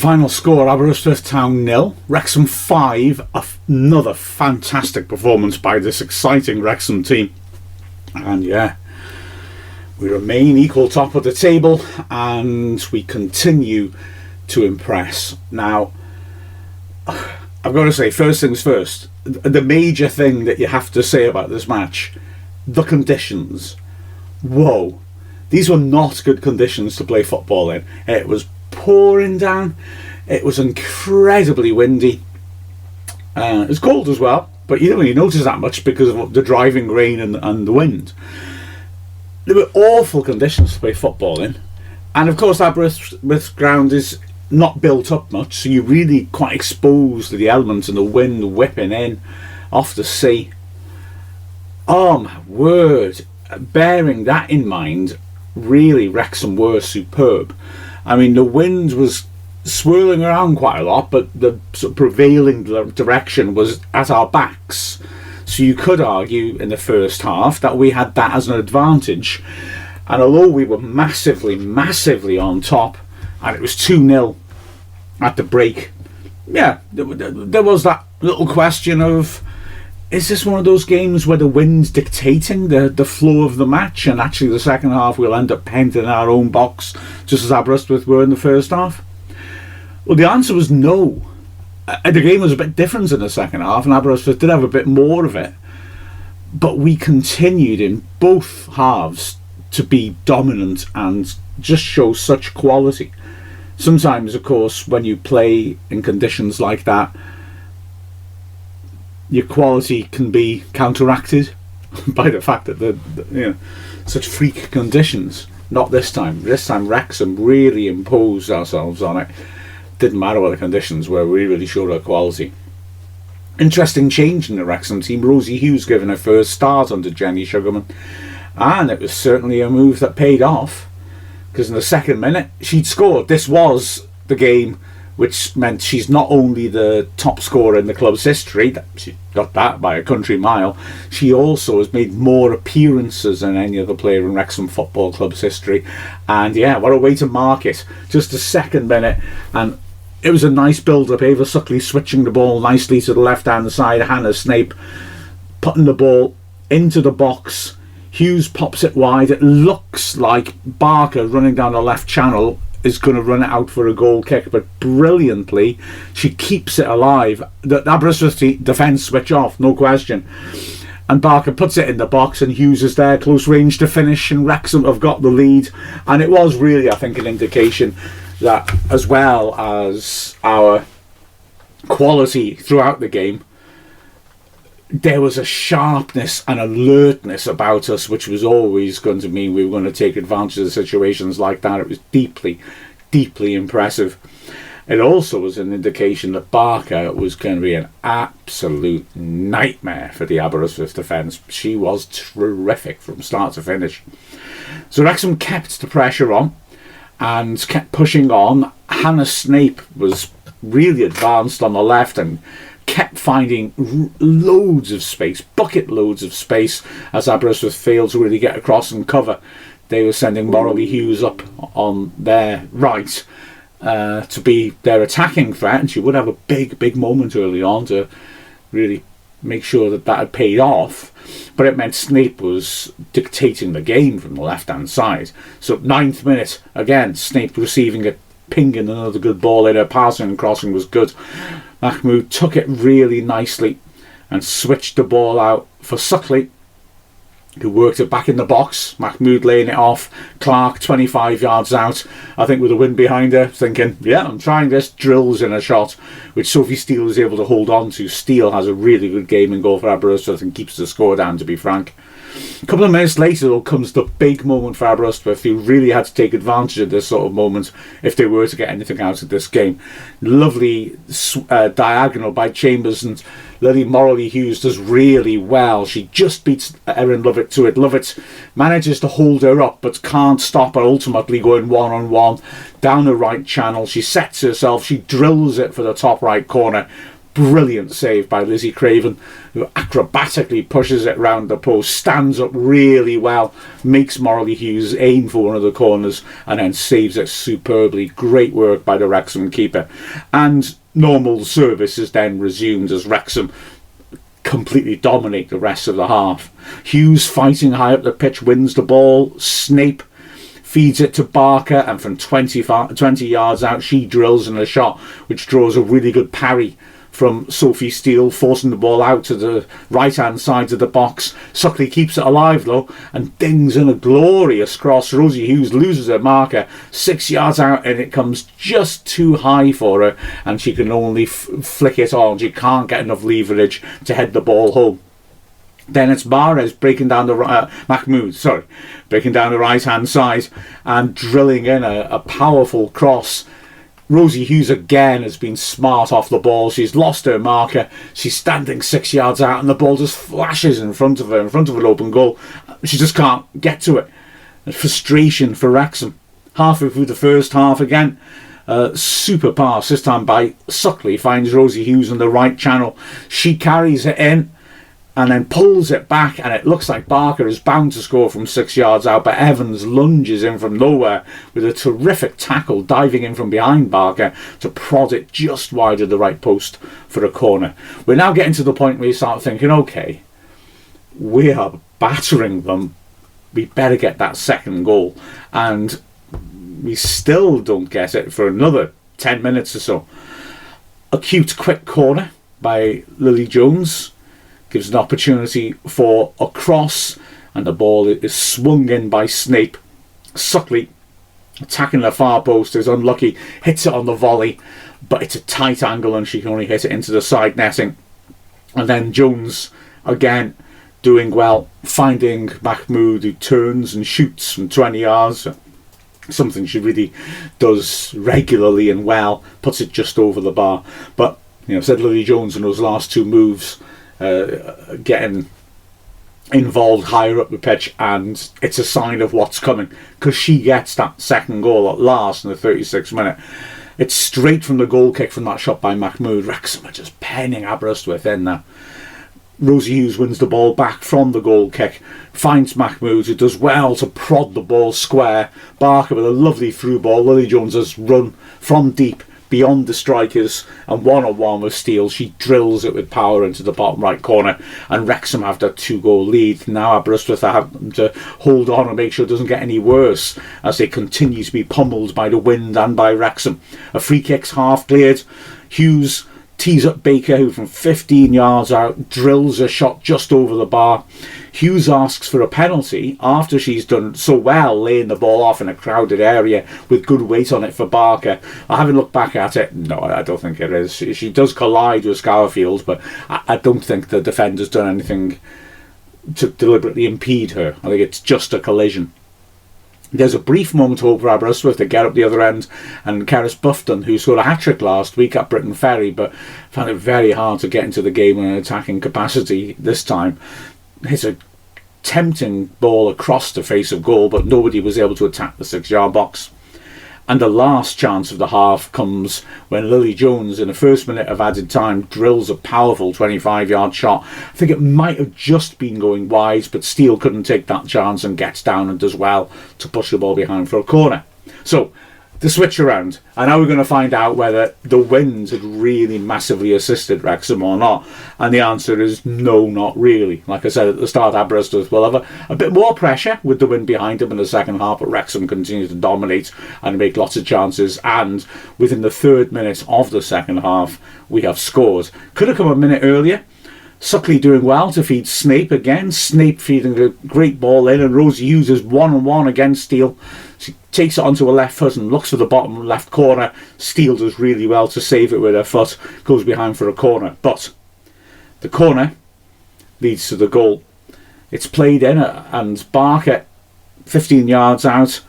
Final score, Aberystwyth Town 0, Wrexham 5. Another fantastic performance by this exciting Wrexham team. And yeah, we remain equal top of the table and we continue to impress. Now, I've got to say, first things first, the major thing that you have to say about this match, the conditions. Whoa, these were not good conditions to play football in. It was pouring down, it was incredibly windy, it was cold as well, but you don't really notice that much because of the driving rain and the wind. There were awful conditions to play football in, and of course Aberystwyth ground is not built up much, so you're really quite exposed to the elements and the wind whipping in off the sea. Oh my word, bearing that in mind, really Wrexham were superb. I mean, the wind was swirling around quite a lot, but the sort of prevailing direction was at our backs. So you could argue in the first half that we had that as an advantage. And although we were massively, massively on top, and it was 2-0 at the break, yeah, there was that little question of, is this one of those games where the wind's dictating the flow of the match, and actually the second half we'll end up penned in our own box, just as Aberystwyth were in the first half? Well, the answer was no. The game was a bit different in the second half, and Aberystwyth did have a bit more of it. But we continued in both halves to be dominant and just show such quality. Sometimes, of course, when you play in conditions like that, your quality can be counteracted by the fact that such freak conditions. Not this time. This time Wrexham really imposed ourselves on it. Didn't matter what the conditions were, we really showed our quality. Interesting change in the Wrexham team. Rosie Hughes given her first start under Jenny Sugarman, and it was certainly a move that paid off, because in the second minute she'd scored. This was the game which meant she's not only the top scorer in the club's history, she got that by a country mile, she also has made more appearances than any other player in Wrexham Football Club's history. And yeah, what a way to mark it. Just the second minute, and it was a nice build-up. Ava Suckley switching the ball nicely to the left-hand side, Hannah Snape putting the ball into the box. Hughes pops it wide. It looks like Barker running down the left channel is going to run it out for a goal kick, but brilliantly she keeps it alive. The Aberystwyth defence switch off, no question, and Barker puts it in the box, and Hughes is there close range to finish, and Wrexham have got the lead. And it was really, I think, an indication that as well as our quality throughout the game, there was a sharpness and alertness about us, which was always going to mean we were going to take advantage of situations like that. It was deeply, deeply impressive. It also was an indication that Barker was going to be an absolute nightmare for the Aberystwyth defence. She was terrific from start to finish. So Wrexham kept the pressure on and kept pushing on. Hannah Snape was really advanced on the left and kept finding loads of space, bucket loads of space, as Aberystwyth failed to really get across and cover. They were sending Morley Hughes up on their right to be their attacking threat, and she would have a big moment early on to really make sure that had paid off. But it meant Snape was dictating the game from the left-hand side. So 9th minute, again, Snape receiving it, pinging another good ball in. Her passing and crossing was good. Mahmood took it really nicely and switched the ball out for Suckley, who worked it back in the box. Mahmood laying it off. Clark 25 yards out, I think, with the wind behind her, thinking, yeah, I'm trying this. Drills in a shot, which Sophie Steele is able to hold on to. Steele has a really good game and goal for Aberystwyth and keeps the score down, to be frank. A couple of minutes later, though, comes the big moment for Aberystwyth, who really had to take advantage of this sort of moment if they were to get anything out of this game. Lovely diagonal by Chambers, and Lily Morley Hughes does really well. She just beats Erin Lovett to it. Lovett manages to hold her up but can't stop her, ultimately going one-on-one down the right channel. She sets herself, she drills it for the top right corner. Brilliant save by Lizzie Craven, who acrobatically pushes it round the post, stands up really well, makes Morley Hughes aim for one of the corners, and then saves it superbly. Great work by the Wrexham keeper. And normal service is then resumed as Wrexham completely dominate the rest of the half. Hughes, fighting high up the pitch, wins the ball. Snape feeds it to Barker, and from 20 yards out, she drills in a shot which draws a really good parry from Sophie Steele, forcing the ball out to the right-hand side of the box. Suckley keeps it alive, though, and dings in a glorious cross. Rosie Hughes loses her marker 6 yards out, and it comes just too high for her, and she can only flick it on. She can't get enough leverage to head the ball home. Then it's Mahrez breaking down the breaking down the right-hand side and drilling in a powerful cross. Rosie Hughes again has been smart off the ball. She's lost her marker. She's standing 6 yards out, and the ball just flashes in front of her, in front of an open goal. She just can't get to it. A frustration for Wrexham. Halfway through the first half again, super pass, this time by Suckley, finds Rosie Hughes in the right channel. She carries it in and then pulls it back, and it looks like Barker is bound to score from 6 yards out, but Evans lunges in from nowhere with a terrific tackle, diving in from behind Barker to prod it just wide of the right post for a corner. We're now getting to the point where you start thinking, okay, we are battering them, we better get that second goal, and we still don't get it for another 10 minutes or so. A cute quick corner by Lily Jones gives an opportunity for a cross, and the ball is swung in by Snape. Suckley, attacking the far post, is unlucky, hits it on the volley, but it's a tight angle and she can only hit it into the side netting. And then Jones, again, doing well, finding Mahmood, who turns and shoots from 20 yards, something she really does regularly and well, puts it just over the bar. But, you know, said Lily Jones in those last two moves, getting involved higher up the pitch, and it's a sign of what's coming, because she gets that second goal at last in the 36th minute. It's straight from the goal kick from that shot by Mahmood. Wrexham are just penning Aberystwyth in there. Rosie Hughes wins the ball back from the goal kick, finds Mahmood, who does well to prod the ball square. Barker with a lovely through ball. Lily Jones has run from deep beyond the strikers, and one-on-one with Steele, she drills it with power into the bottom right corner, and Wrexham have that 2-goal lead. Now Aberystwyth have to hold on and make sure it doesn't get any worse as they continue to be pummeled by the wind and by Wrexham. A free kick's half cleared. Hughes tees up Baker, who from 15 yards out drills a shot just over the bar. Hughes asks for a penalty after she's done so well laying the ball off in a crowded area with good weight on it for Barker. I haven't looked back at it. No, I don't think it is. She does collide with Scourfield, but I don't think the defender's done anything to deliberately impede her. I think it's just a collision. There's a brief moment of hope for Aberystwyth to get up the other end, and Cerys Bufton, who scored a hat-trick last week at Britain Ferry but found it very hard to get into the game in an attacking capacity this time, hits a tempting ball across the face of goal, but nobody was able to attack the 6-yard box. And the last chance of the half comes when Lily Jones, in the first minute of added time, drills a powerful 25-yard shot. I think it might have just been going wide, but Steele couldn't take that chance and gets down and does well to push the ball behind for a corner. So, the switch around, and now we're going to find out whether the wind had really massively assisted Wrexham or not, and the answer is no, not really. Like I said at the start, Aberystwyth will have a bit more pressure with the wind behind them in the second half, but Wrexham continue to dominate and make lots of chances, and within the 3rd minute of the second half we have scored. Could have come a minute earlier. Suckley doing well to feed Snape again. Snape feeding a great ball in, and Rosie Hughes is one-on-one against Steele. She takes it onto her left foot and looks for the bottom left corner. Steele does really well to save it with her foot, goes behind for a corner. But the corner leads to the goal. It's played in, and Barker, 15 yards out,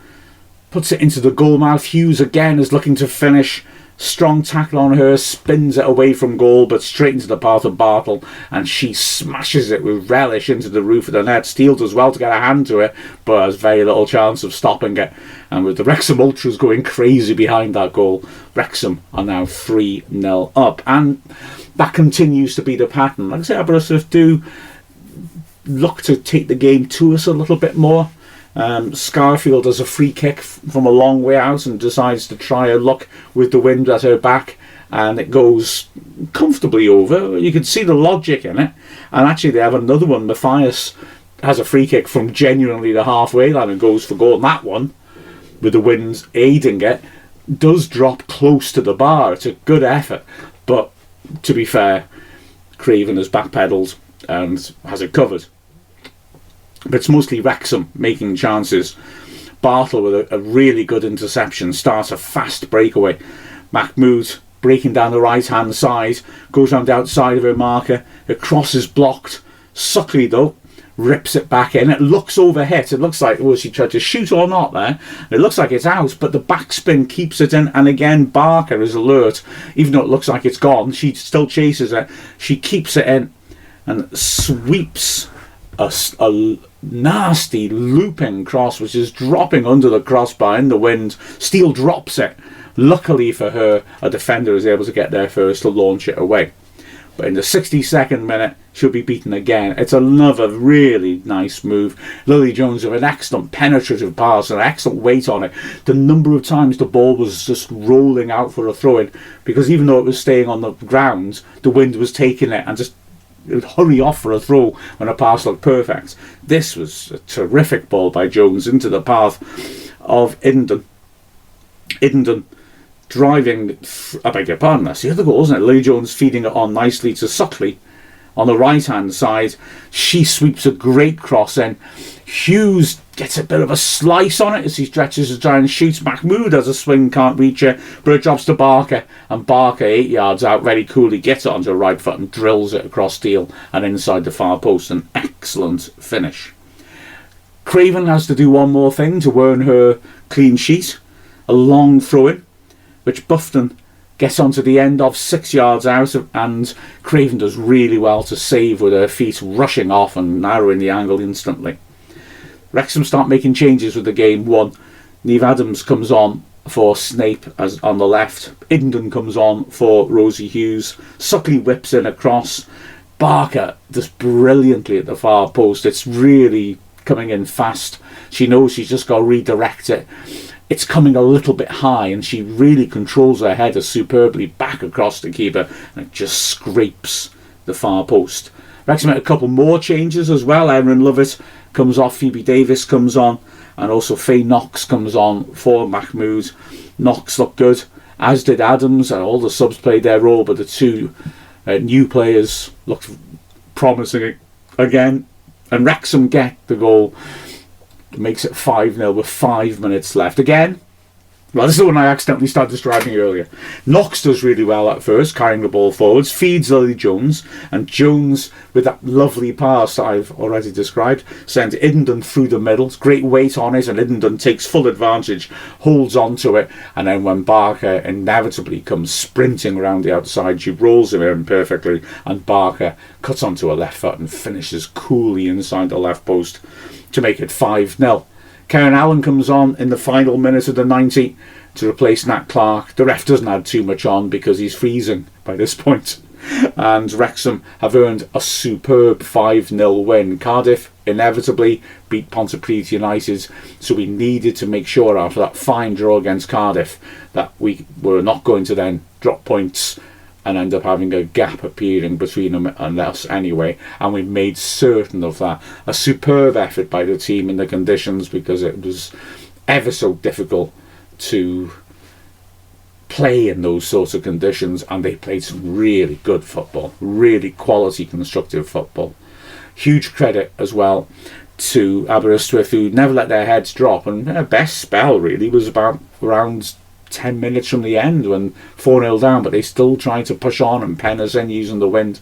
puts it into the goal mouth. Hughes again is looking to finish. Strong tackle on her, spins it away from goal, but straight into the path of Bartle, and she smashes it with relish into the roof of the net. Steele does well to get a hand to it, but has very little chance of stopping it. And with the Wrexham Ultras going crazy behind that goal, Wrexham are now 3-0 up. And that continues to be the pattern. Like I say, Aberystwyth do look to take the game to us a little bit more. Scarfield does a free kick from a long way out and decides to try a luck with the wind at her back, and it goes comfortably over. You can see the logic in it. And actually they have another one. Matthias has a free kick from genuinely the halfway line and goes for goal. And that one, with the wind aiding it, does drop close to the bar. It's a good effort, but to be fair, Craven has backpedaled and has it covered. But it's mostly Wrexham making chances. Bartle with a really good interception starts a fast breakaway. Mahmood breaking down the right hand side, goes around the outside of her marker. Her cross is blocked. Suckley though rips it back in. It looks overhit. It looks like, was she tried to shoot or not there? It looks like it's out, but the backspin keeps it in. And again, Barker is alert. Even though it looks like it's gone, she still chases it. She keeps it in and sweeps a nasty looping cross, which is dropping under the crossbar in the wind. Steele drops it. Luckily for her, a defender is able to get there first to launch it away. But in the 62nd minute, she'll be beaten again. It's another really nice move. Lily Jones with an excellent penetrative pass and excellent weight on it. The number of times the ball was just rolling out for a throw-in, because even though it was staying on the ground, the wind was taking it and just it would hurry off for a throw when a pass looked perfect. This was a terrific ball by Jones into the path of Iddenden. Iddenden driving, I beg your pardon, that's the other goal, isn't it? Lily Jones feeding it on nicely to Suckley on the right hand side. She sweeps a great cross in. Hughes gets a bit of a slice on it as he stretches to try and shoots. Mahmood has a swing, can't reach it, but it drops to Barker, and Barker 8 yards out very coolly gets it onto the right foot and drills it across Steele and inside the far post. An excellent finish. Craven has to do one more thing to earn her clean sheet. A long throw-in, which Bufton gets onto the end of 6 yards out, and Craven does really well to save with her feet rushing off and narrowing the angle instantly. Wrexham start making changes with the game. Neve Adams comes on for Snape as on the left. Iddenden comes on for Rosie Hughes. Suckley whips in a cross. Barker does brilliantly at the far post. It's really coming in fast. She knows she's just got to redirect it. It's coming a little bit high, and she really controls her header superbly back across the keeper, and it just scrapes the far post. Wrexham had a couple more changes as well. Erin Lovett comes off, Phoebe Davis comes on, and also Faye Knox comes on for Mahmood. Knox looked good, as did Adams, and all the subs played their role, but the two new players looked promising again. And Wrexham get the goal. It makes it 5-0 with 5 minutes left. Again, well, this is the one I accidentally started describing earlier. Knox does really well at first, carrying the ball forwards, feeds Lily Jones, and Jones, with that lovely pass I've already described, sends Iddenden through the middle. It's great weight on it, and Iddenden takes full advantage, holds on to it, and then when Barker inevitably comes sprinting around the outside, she rolls him in perfectly, and Barker cuts onto her left foot and finishes coolly inside the left post to make it 5-0. Karen Allen comes on in the final minute of the 90 to replace Nat Clark. The ref doesn't add too much on because he's freezing by this point. And Wrexham have earned a superb 5-0 win. Cardiff inevitably beat Pontypridd United, so we needed to make sure after that fine draw against Cardiff that we were not going to then drop points and end up having a gap appearing between them and us anyway, and we made certain of that. A superb effort by the team in the conditions, because it was ever so difficult to play in those sorts of conditions, and they played some really good football, really quality constructive football. Huge credit as well to Aberystwyth, who never let their heads drop, and their best spell really was about around 10 minutes from the end when 4-0 down, but they still tried to push on and pen us in using the wind.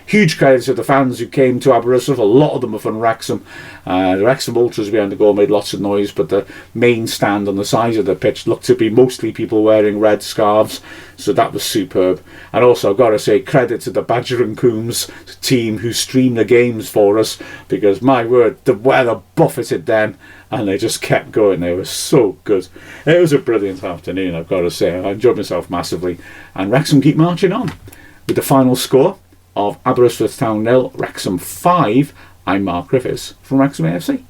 Huge credit to the fans who came to Aberystwyth. A lot of them are from Wrexham. The Wrexham ultras behind the goal made lots of noise, but the main stand on the sides of the pitch looked to be mostly people wearing red scarves, so that was superb. And also, I've got to say, credit to the Badger and Coombs team who streamed the games for us, because my word, the weather buffeted them and they just kept going. They were so good. It was a brilliant afternoon, I've got to say. I enjoyed myself massively, and Wrexham keep marching on. With the final score of Aberystwyth Town 0, Wrexham 5, I'm Mark Griffiths from Wrexham AFC.